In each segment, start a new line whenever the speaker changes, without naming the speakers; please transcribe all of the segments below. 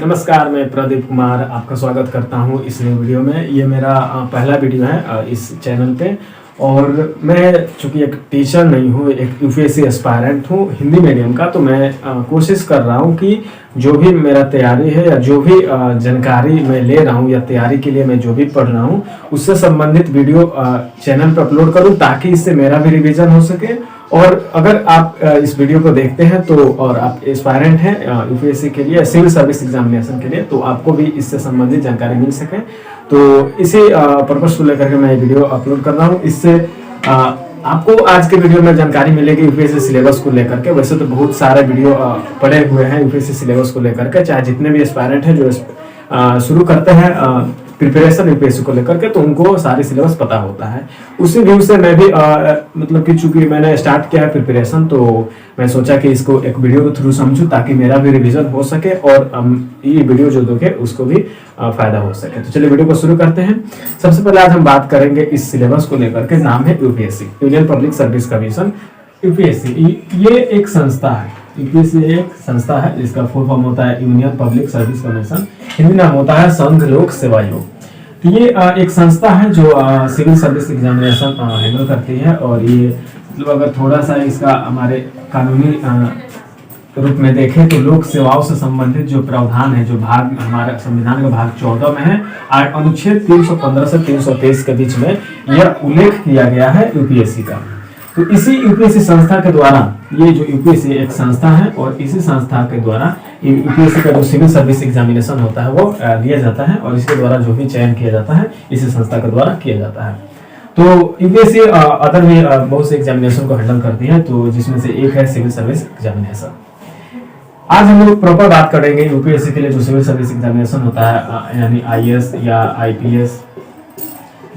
नमस्कार, मैं प्रदीप कुमार आपका स्वागत करता हूं इस नए वीडियो में। ये मेरा पहला वीडियो है इस चैनल पे। और मैं चूंकि एक टीचर नहीं हूँ, एक यूपीएससी एस्पायरेंट हूँ हिंदी मीडियम का, तो मैं कोशिश कर रहा हूँ कि जो भी मेरा तैयारी है या जो भी जानकारी मैं ले रहा हूँ या तैयारी के लिए मैं जो भी पढ़ रहा हूँ उससे संबंधित वीडियो चैनल पर अपलोड करूँ, ताकि इससे मेरा भी रिवीजन हो सके। और अगर आप इस वीडियो को देखते हैं तो और आप एस्पायरेंट हैं यूपीएससी के लिए, सिविल सर्विस एग्जामिनेशन के लिए, तो आपको भी इससे संबंधित जानकारी मिल सके, तो इसी पर्पस को लेकर के मैं ये वीडियो अपलोड कर रहा हूँ। इससे आपको आज के वीडियो में जानकारी मिलेगी यूपीएससी सिलेबस को लेकर के। वैसे तो बहुत सारे वीडियो पड़े हुए हैं यूपीएससी सिलेबस को लेकर के, चाहे जितने भी एस्पायरेंट हैं जो शुरू करते हैं प्रिपरेशन यूपीएससी को लेकर के, तो उनको सारी सिलेबस पता होता है। उसी व्यू से मैं भी मतलब कि चूंकि मैंने स्टार्ट किया है प्रिपरेशन, तो मैं सोचा कि इसको एक वीडियो के थ्रू समझूं, ताकि मेरा भी रिवीजन हो सके और ये वीडियो जो देखे उसको भी फायदा हो सके। तो चलिए वीडियो को शुरू करते हैं। सबसे पहले आज हम बात करेंगे इस सिलेबस को लेकर के। नाम है UPSC, union public service commission. UPSC ये एक संस्था है। यूपीएससी एक संस्था है जिसका फुल फॉर्म होता है union public service commission, Hindi नाम होता है संघ लोक सेवा आयोग। तो ये एक संस्था है जो सिविल सर्विस एग्जामिनेशन हैंडल करती है। और ये मतलब अगर थोड़ा सा इसका हमारे कानूनी रूप में देखें तो लोक सेवाओं से संबंधित जो प्रावधान है, जो भाग हमारे संविधान का भाग 14 में है, अनुच्छेद 315 से 323 के बीच में यह उल्लेख किया गया है यूपीएससी का। तो इसी यूपीएससी संस्था के द्वारा, ये जो यूपीएससी एक संस्था है और इसी संस्था के द्वारा यूपीएससी का जो सिविल सर्विस एग्जामिनेशन होता है वो दिया जाता है, और इसके द्वारा जो भी चयन किया जाता है इसी संस्था के द्वारा किया जाता है। तो यूपीएससी अदर भी बहुत से एग्जामिनेशन को हैंडल करती है, तो जिसमें से एक है सिविल सर्विस एग्जामिनेशन। आज हम लोग प्रॉपर बात करेंगे यूपीएससी के लिए जो सिविल सर्विस एग्जामिनेशन होता है, यानी आईएएस या आईपीएस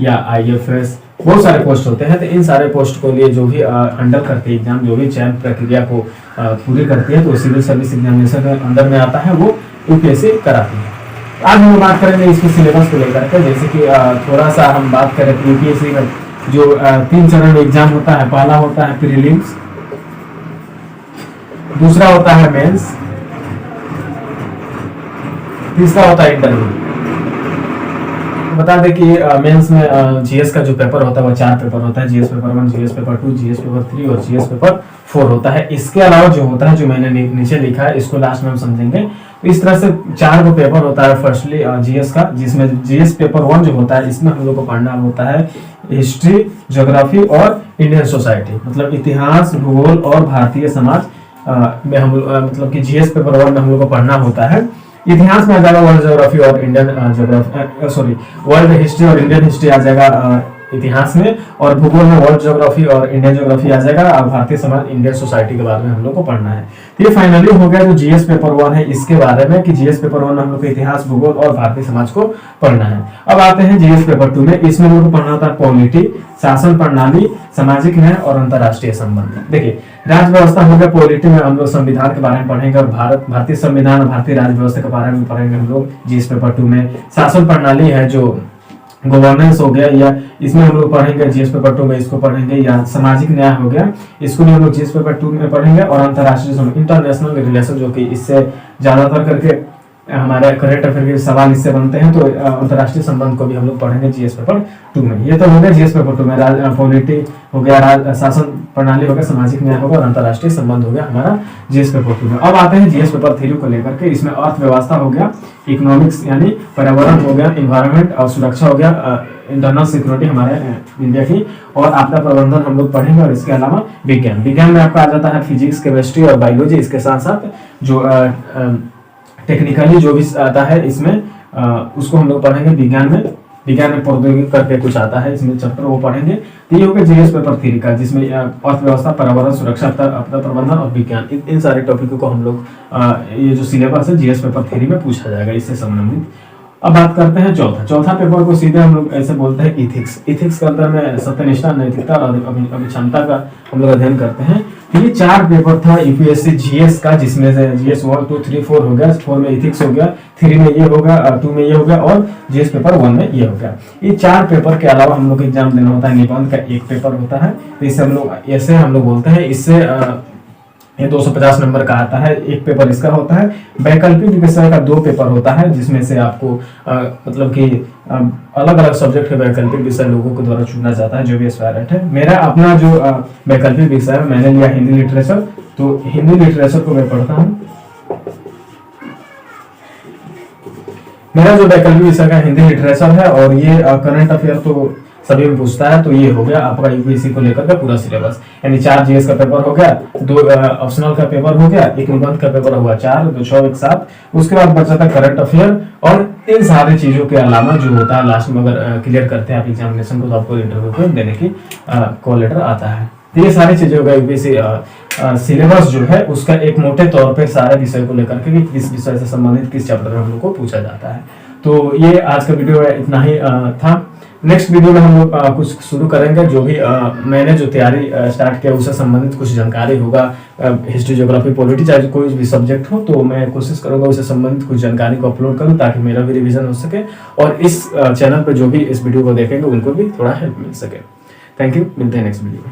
या आईएफएस, बहुत सारे पोस्ट होते हैं। तो इन सारे पोस्ट को लिए जो भी हैंडल करती है एग्जाम, जो भी चयन प्रक्रिया को पूरी करती है, तो सिविल सर्विस एग्जामिनेशन के अंदर में आता है, वो यूपीएससी कराती है। आज हम बात करेंगे इसके सिलेबस को लेकर के। जैसे कि थोड़ा सा हम बात करें तो यूपीएससी का जो 3 चरण एग्जाम होता है, पहला होता है प्रीलिम्स, दूसरा होता है मेंस, तीसरा होता है इंटरव्यू। बता दें कि मेंस में जीएस का जो पेपर होता है वो 4 पेपर होता है, GS paper 1, GS paper 2, GS paper 3 और जीएस पेपर 4 होता है। इसके अलावा जो होता है, जो मैंने नीचे लिखा है, इसको लास्ट में हम समझेंगे। तो इस तरह से 4 को पेपर होता है। फर्स्टली जीएस का, जिसमें जीएस पेपर 1 जो होता है, इसमें हम लोग को पढ़ना होता है हिस्ट्री, ज्योग्राफी और इंडियन सोसाइटी, मतलब इतिहास, भूगोल और भारतीय समाज में हम मतलब कि जीएस पेपर 1 में हम लोग को पढ़ना होता है। इतिहास में आ जाएगा वर्ल्ड ज्योग्राफी और इंडियन ज्योग्राफी, वर्ल्ड हिस्ट्री और इंडियन हिस्ट्री आ जाएगा इतिहास में, और भूगोल में वर्ल्ड ज्योग्राफी और इंडियन ज्योग्राफी आ जाएगा। और भारतीय समाज, इंडियन सोसाइटी के बारे में हम लोग को पढ़ना है। तो ये फाइनली हो गया जो जीएस पेपर 1 है इसके बारे में, कि जीएस पेपर 1 में हम लोग को इतिहास, भूगोल और भारतीय समाज को पढ़ना है। अब आते हैं जीएस पेपर 2 में। इसमें हम लोग को पढ़ना होता है पॉलिटी, शासन प्रणाली, सामाजिक न्याय और अंतर्राष्ट्रीय संबंध। देखिए, राज्य व्यवस्था हो गया। पॉलिटी में हम लोग संविधान के बारे में पढ़ेंगे और भारतीय संविधान और भारतीय राज्य व्यवस्था के बारे में पढ़ेंगे हम लोग जीएस पेपर 2 में। शासन प्रणाली है जो गवर्नेंस हो गया, या इसमें हम लोग पढ़ेंगे जीएस पेपर 2 में, इसको पढ़ेंगे। या सामाजिक न्याय हो गया, इसको भी हम लोग जीएस पेपर 2 में पढ़ेंगे। और अंतर्राष्ट्रीय इंटरनेशनल रिलेशन, जो कि इससे ज्यादातर करके हमारे करंट अफेयर के सवाल इससे बनते हैं, तो अंतर्राष्ट्रीय संबंध को भी हम लोग पढ़ेंगे जीएस पेपर 2 में। ये तो हो गया जीएस पेपर 2 में। पॉलिटी हो गया, शासन प्रणाली हो गया, सामाजिक न्याय होगा और अंतर्राष्ट्रीय संबंध हो गया हमारा जीएस पेपर 2 में। अब आते हैं जीएस पेपर 3 को लेकर के। इसमें अर्थव्यवस्था हो गया, इकोनॉमिक्स यानी पर्यावरण हो गया, इन्वायरमेंट और सुरक्षा हो गया, इंटरनल सिक्योरिटी हमारे इंडिया की, और आपदा प्रबंधन हम लोग पढ़ेंगे। और इसके अलावा विज्ञान में आपका आ जाता है फिजिक्स, केमिस्ट्री और बायोलॉजी। इसके साथ साथ जो टेक्निकली जो भी आता है इसमें उसको हम लोग पढ़ेंगे विज्ञान में प्रौद्योगिकी करके कुछ आता है इसमें चैप्टर, वो पढ़ेंगे। तो ये हो गया जीएस पेपर 3 का, जिसमें अर्थव्यवस्था, पर्यावरण, सुरक्षा, आपदा प्रबंधन और विज्ञान, इन सारे टॉपिक को हम लोग ये जो सिलेबस है जीएस पेपर 3 में पूछा जाएगा इससे संबंधित। अब बात करते हैं चौथा पेपर को सीधे हम लोग ऐसे बोलते हैं इथिक्स के अंदर में सत्यनिष्ठा, नैतिकता और अभिक्षमता का हम लोग अध्ययन करते हैं। तो ये 4 पेपर था यूपीएससी जीएस का, जिसमें से जीएस 1, 2, 3, 4 हो गया। 4 में इथिक्स हो गया, 3 में ये होगा, 2 में ये हो गया और जीएस पेपर 1 में ये हो गया। ये 4 पेपर के अलावा हम लोग को एग्जाम देना होता है। निबंध का 1 पेपर होता है, तो इससे हम लोग ऐसे हम लोग बोलते हैं, इससे ये 250 नंबर का आता है, एक पेपर इसका होता है। वैकल्पिक विषय का 2 पेपर होता है, जिसमें से आपको मतलब कि अलग अलग सब्जेक्ट के वैकल्पिक विषय लोगों के द्वारा चुना जाता है जो भी एस्पायरेंट है। मेरा अपना जो वैकल्पिक विषय है मैंने लिया हिंदी लिटरेचर, तो हिंदी लिटरेचर को मैं पढ़ता हूँ। मेरा जो वैकल्पिक विषय का हिंदी लिटरेचर है और ये करंट अफेयर तो सभी में पूछता है, तो ये हो गया आपका यूपीएससी को लेकर का पूरा सिलेबस। यानी 4 जीएस का पेपर हो गया, 2 ऑप्शनल का पेपर हो गया, 1 निबंध का पेपर हुआ, 4 2 6 1 7। उसके बाद बचा था करंट अफेयर, और इन सारी चीजों के अलावा जो होता है लास्ट में अगर क्लियर करते हैं आप एग्जामिनेशन को, तो आपको इंटरव्यू को देने की कॉल लेटर आता है। तो ये सारी चीजों का यूपीएससी सिलेबस जो है उसका एक मोटे तौर पे सारे विषय को लेकर के किस विषय से संबंधित किस चैप्टर में हम लोग को पूछा जाता है। तो ये आज का वीडियो इतना ही था। नेक्स्ट वीडियो में हम लोग कुछ शुरू करेंगे, जो भी मैंने जो तैयारी स्टार्ट किया उससे संबंधित कुछ जानकारी होगा, हिस्ट्री ज्योग्राफी पॉलिटी चाहे कोई भी सब्जेक्ट हो, तो मैं कोशिश करूंगा उससे संबंधित कुछ जानकारी को अपलोड करूं ताकि मेरा भी रिवीजन हो सके और इस चैनल पर जो भी इस वीडियो को देखेंगे उनको भी थोड़ा हेल्प मिल सके। थैंक यू, मिलते हैं नेक्स्ट वीडियो में।